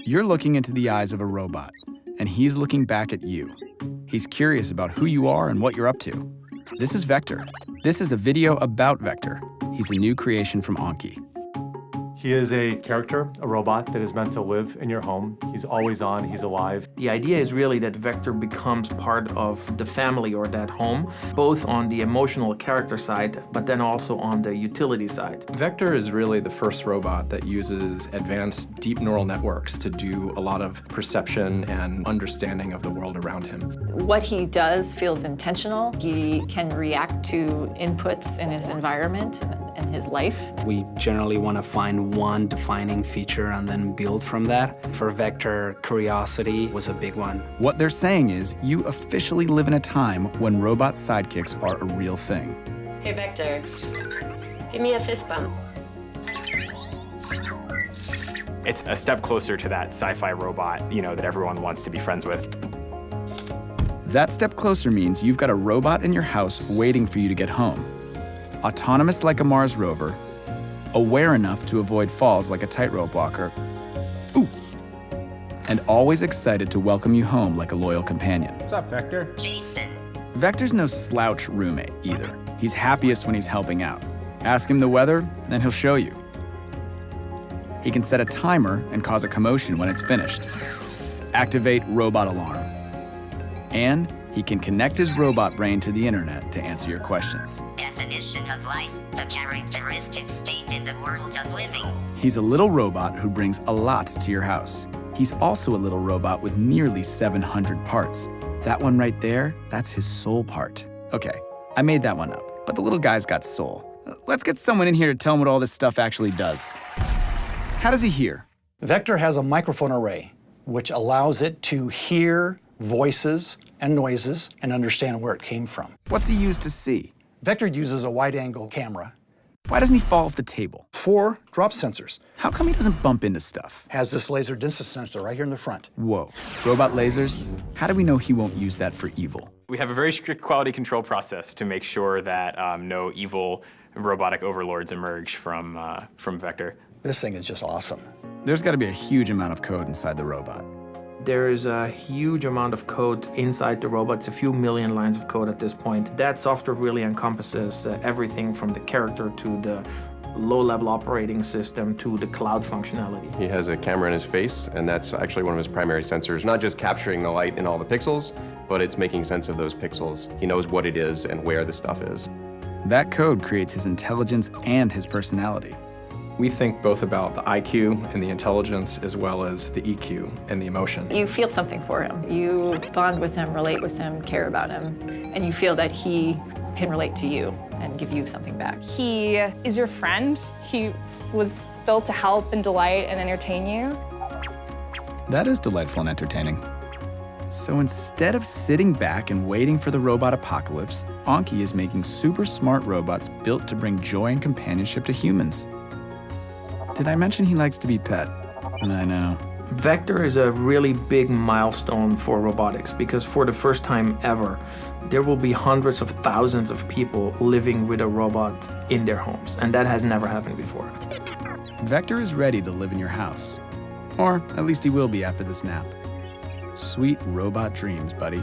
You're looking into the eyes of a robot, and he's looking back at you. He's curious about who you are and what you're up to. This is Vector. This is a video about Vector. He's a new creation from Anki. He is a character, a robot that is meant to live in your home. He's always on, he's alive. The idea is really that Vector becomes part of the family or that home, both on the emotional character side, but then also on the utility side. Vector is really the first robot that uses advanced deep neural networks to do a lot of perception and understanding of the world around him. What he does feels intentional. He can react to inputs in his environment and his life. We generally want to find one defining feature and then build from that. For Vector, curiosity was a big one. What they're saying is you officially live in a time when robot sidekicks are a real thing. Hey, Vector, give me a fist bump. It's a step closer to that sci-fi robot, that everyone wants to be friends with. That step closer means you've got a robot in your house waiting for you to get home. Autonomous like a Mars rover, aware enough to avoid falls like a tightrope walker, ooh, and always excited to welcome you home like a loyal companion. What's up, Vector? Jason. Vector's no slouch roommate either. He's happiest when he's helping out. Ask him the weather, and he'll show you. He can set a timer and cause a commotion when it's finished. Activate robot alarm. And he can connect his robot brain to the internet to answer your questions. Definition of life, the characteristic state in the world of living. He's a little robot who brings a lot to your house. He's also a little robot with nearly 700 parts. That one right there, that's his soul part. Okay, I made that one up, but the little guy's got soul. Let's get someone in here to tell him what all this stuff actually does. How does he hear? Vector has a microphone array, which allows it to hear voices and noises and understand where it came from. What's he use to see? Vector uses a wide-angle camera. Why doesn't he fall off the table? 4 drop sensors. How come he doesn't bump into stuff? Has this laser distance sensor right here in the front. Whoa, robot lasers? How do we know he won't use that for evil? We have a very strict quality control process to make sure that no evil robotic overlords emerge from Vector. This thing is just awesome. There's got to be a huge amount of code inside the robot. There is a huge amount of code inside the robot. It's a few million lines of code at this point. That software really encompasses everything from the character to the low-level operating system to the cloud functionality. He has a camera in his face, and that's actually one of his primary sensors. Not just capturing the light in all the pixels, but it's making sense of those pixels. He knows what it is and where the stuff is. That code creates his intelligence and his personality. We think both about the IQ and the intelligence as well as the EQ and the emotion. You feel something for him. You bond with him, relate with him, care about him, and you feel that he can relate to you and give you something back. He is your friend. He was built to help and delight and entertain you. That is delightful and entertaining. So instead of sitting back and waiting for the robot apocalypse, Anki is making super smart robots built to bring joy and companionship to humans. Did I mention he likes to be pet? I know. Vector is a really big milestone for robotics because for the first time ever, there will be hundreds of thousands of people living with a robot in their homes, and that has never happened before. Vector is ready to live in your house. Or at least he will be after this nap. Sweet robot dreams, buddy.